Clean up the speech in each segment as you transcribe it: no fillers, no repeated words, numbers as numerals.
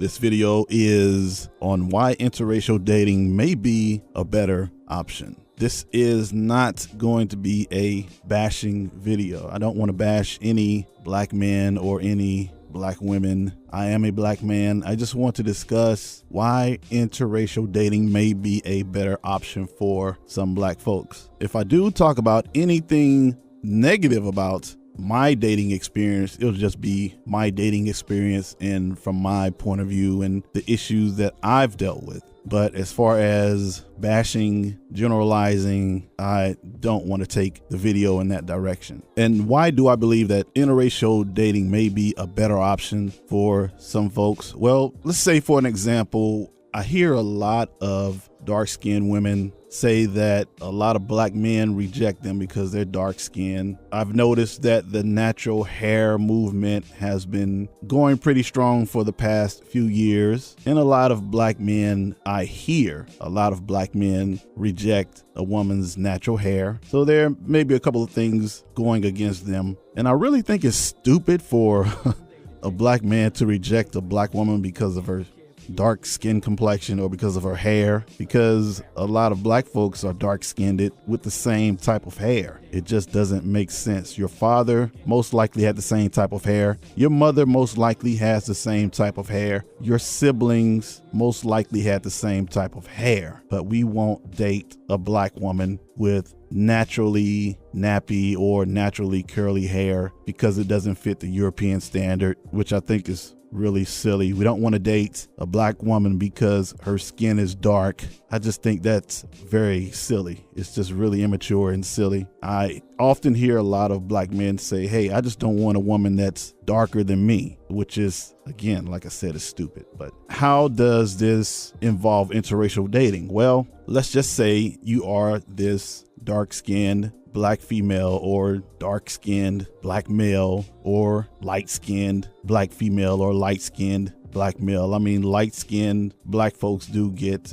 This video is on why interracial dating may be a better option. This is not going to be a bashing video. I don't want to bash any black men or any black women. I am a black man. I just want to discuss why interracial dating may be a better option for some black folks. If I do talk about anything negative about my dating experience, it'll just be my dating experience and from my point of view and the issues that I've dealt with. But as far as bashing, generalizing, I don't want to take the video in that direction. And why do I believe that interracial dating may be a better option for some folks? Well, let's say for an example, I hear a lot of dark-skinned women say that a lot of black men reject them because they're dark-skinned. I've noticed that the natural hair movement has been going pretty strong for the past few years. And a lot of black men, I hear a lot of black men reject a woman's natural hair. So there may be a couple of things going against them. And I really think it's stupid for a black man to reject a black woman because of her dark skin complexion or because of her hair, because a lot of black folks are dark skinned with the same type of hair. It just doesn't make sense. Your father most likely had the same type of hair. Your mother most likely has the same type of hair. Your siblings most likely had the same type of hair. But we won't date a black woman with naturally nappy or naturally curly hair because it doesn't fit the European standard, which I think is really silly. We don't want to date a black woman because her skin is dark. I just think that's very silly. It's just really immature and silly. I often hear a lot of black men say, hey, I just don't want a woman that's darker than me, which is, again, like I said, is stupid. But how does this involve interracial dating? Well, let's just say you are this dark-skinned black female or dark-skinned black male or light-skinned black female or light-skinned black male. I mean, light-skinned black folks do get,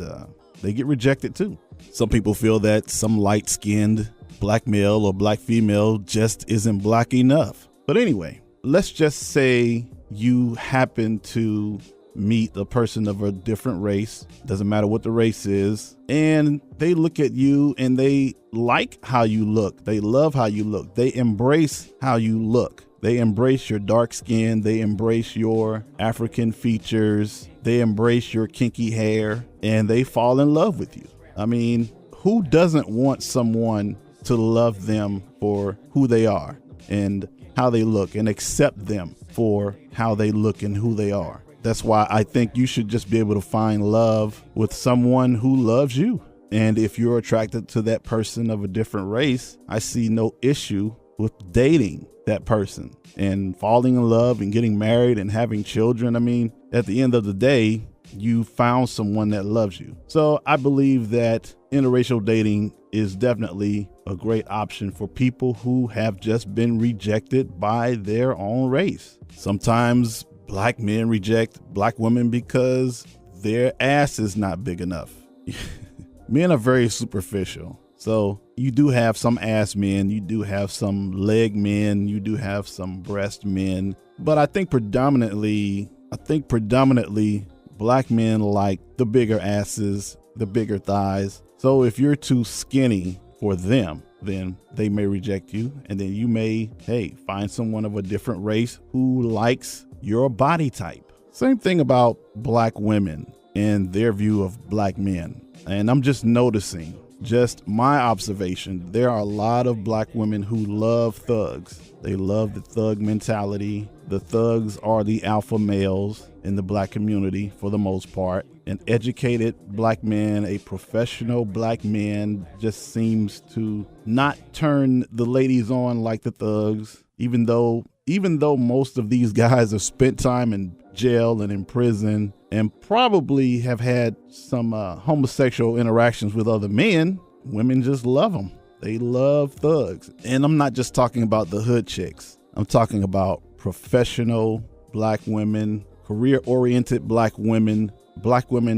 they get rejected too. Some people feel that some light-skinned black male or black female just isn't black enough. But anyway, let's just say you happen to meet a person of a different race, doesn't matter what the race is, and they look at you and they like how you look. They love how you look. They embrace how you look. They embrace your dark skin. They embrace your African features. They embrace your kinky hair, and they fall in love with you. I mean, who doesn't want someone to love them for who they are and how they look and accept them for how they look and who they are? That's why I think you should just be able to find love with someone who loves you. And if you're attracted to that person of a different race, I see no issue with dating that person and falling in love and getting married and having children. I mean, at the end of the day, you found someone that loves you. So I believe that interracial dating is definitely a great option for people who have just been rejected by their own race. Sometimes black men reject black women because their ass is not big enough. Men are very superficial. So you do have some ass men, you do have some leg men, you do have some breast men. But I think predominantly black men like the bigger asses, the bigger thighs. So if you're too skinny for them, then they may reject you. And then you may, hey, find someone of a different race who likes your body type. Same thing about black women and their view of black men. And I'm just noticing, just my observation, there are a lot of black women who love thugs. They love the thug mentality. The thugs are the alpha males in the black community for the most part. An educated black man, a professional black man just seems to not turn the ladies on like the thugs, even though most of these guys have spent time in jail and in prison and probably have had some homosexual interactions with other men. Women just love them. They love thugs. And I'm not just talking about the hood chicks. I'm talking about professional black women, career-oriented black women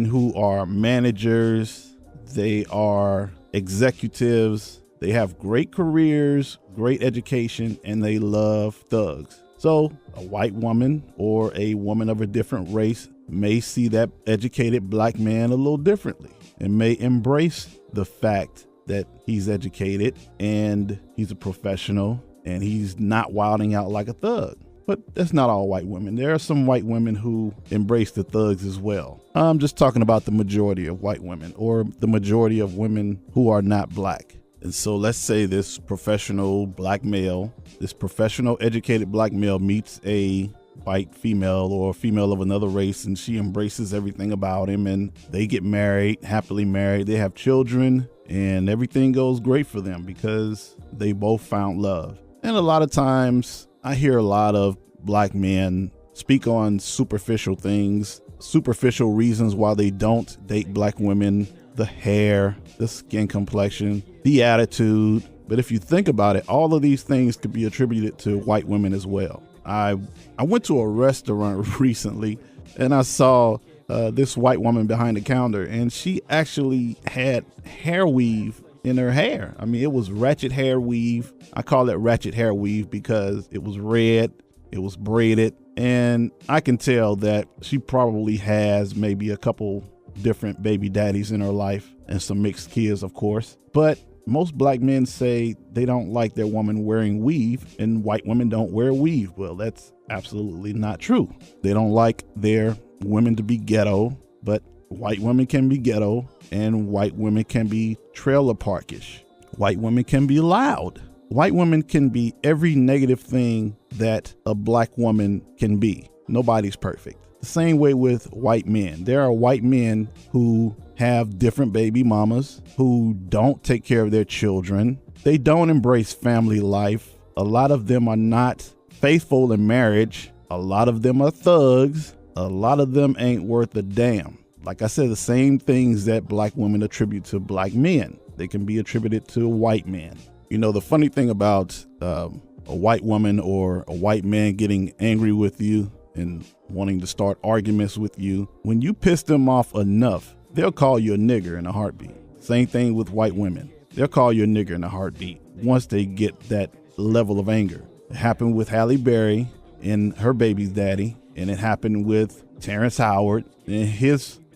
who are managers. They are executives. They have great careers, great education, and they love thugs. So a white woman or a woman of a different race may see that educated black man a little differently and may embrace the fact that he's educated and he's a professional and he's not wilding out like a thug. But that's not all white women. There are some white women who embrace the thugs as well. I'm just talking about the majority of white women, or the majority of women who are not black. And so let's say this professional black male, this professional educated black male meets a white female or a female of another race, and she embraces everything about him, and they get married, happily married. They have children, and everything goes great for them because they both found love. And a lot of times I hear a lot of black men speak on superficial things, superficial reasons why they don't date black women: the hair, the skin complexion, the attitude. But if you think about it, all of these things could be attributed to white women as well. I went to a restaurant recently and I saw this white woman behind the counter, and she actually had hair weave in her hair. I mean, it was ratchet hair weave. I call it ratchet hair weave because it was red, it was braided, and I can tell that she probably has maybe a couple different baby daddies in her life and some mixed kids, of course. But most black men say they don't like their woman wearing weave, and white women don't wear weave. Well, that's absolutely not true. They don't like their women to be ghetto, but white women can be ghetto, and white women can be trailer parkish. White women can be loud. White women can be every negative thing that a black woman can be. Nobody's perfect. The same way with white men. There are white men who have different baby mamas, who don't take care of their children. They don't embrace family life. A lot of them are not faithful in marriage. A lot of them are thugs. A lot of them ain't worth a damn. Like I said, the same things that black women attribute to black men, they can be attributed to white men. You know, the funny thing about a white woman or a white man getting angry with you and wanting to start arguments with you, when you piss them off enough, they'll call you a nigger in a heartbeat. Same thing with white women. They'll call you a nigger in a heartbeat once they get that level of anger. It happened with Halle Berry and her baby's daddy, and it happened with Terrence Howard and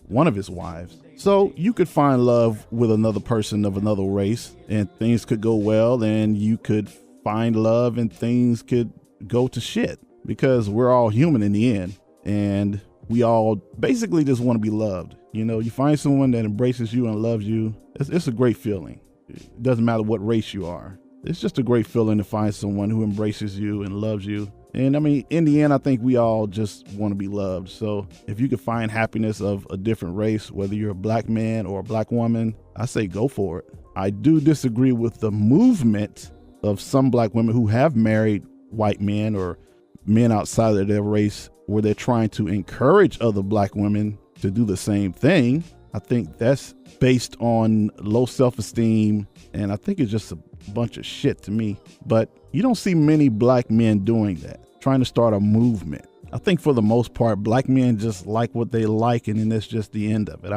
one of his wives. So you could find love with another person of another race, and things could go well, and you could find love and things could go to shit, because we're all human in the end, and we all basically just want to be loved. You know, you find someone that embraces you and loves you. It's a great feeling. It doesn't matter what race you are. It's just a great feeling to find someone who embraces you and loves you. And I mean, in the end, I think we all just want to be loved. So if you could find happiness of a different race, whether you're a black man or a black woman, I say go for it. I do disagree with the movement of some black women who have married white men or men outside of their race, where they're trying to encourage other black women to do the same thing. I think that's based on low self-esteem, and I think it's just a bunch of shit to me. But you don't see many black men doing that, trying to start a movement. I think for the most part, black men just like what they like, and then that's just the end of it.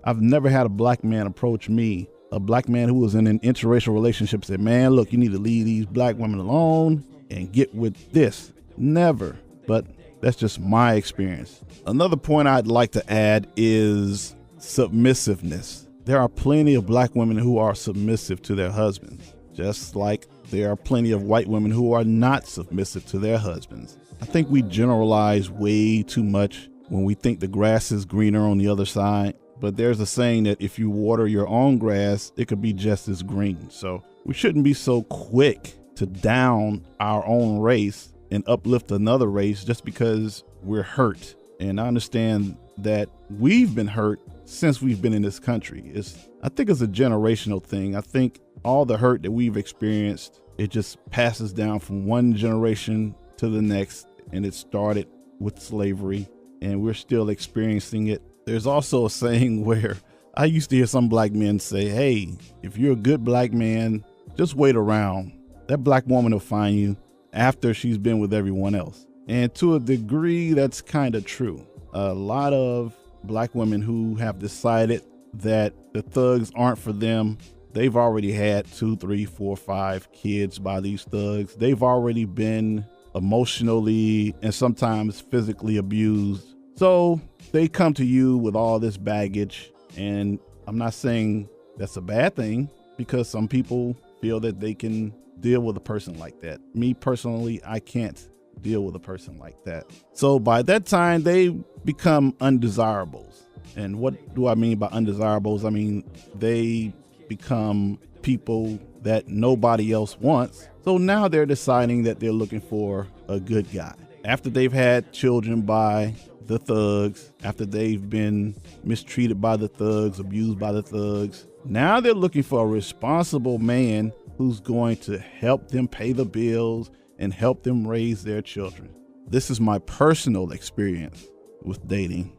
I've never had a black man approach me, a black man who was in an interracial relationship, said, man, look, you need to leave these black women alone and get with this. Never. But that's just my experience. Another point I'd like to add is submissiveness. There are plenty of black women who are submissive to their husbands, just like there are plenty of white women who are not submissive to their husbands. I think we generalize way too much when we think the grass is greener on the other side. But there's a saying that if you water your own grass, it could be just as green. So we shouldn't be so quick to down our own race and uplift another race just because we're hurt. And I understand that we've been hurt since we've been in this country. I think it's a generational thing. I think all the hurt that we've experienced, it just passes down from one generation to the next. And it started with slavery, and we're still experiencing it. There's also a saying where I used to hear some black men say, hey, if you're a good black man, just wait around. That black woman will find you after she's been with everyone else. And to a degree, that's kind of true. A lot of black women who have decided that the thugs aren't for them, they've already had 2, 3, 4, 5 kids by these thugs. They've already been emotionally and sometimes physically abused. So they come to you with all this baggage, and I'm not saying that's a bad thing, because some people feel that they can deal with a person like that. Me personally, I can't deal with a person like that. So by that time, they become undesirables. And what do I mean by undesirables? I mean, they become people that nobody else wants. So now they're deciding that they're looking for a good guy. After they've had children by the thugs, after they've been mistreated by the thugs, abused by the thugs, now they're looking for a responsible man who's going to help them pay the bills and help them raise their children. This is my personal experience with dating.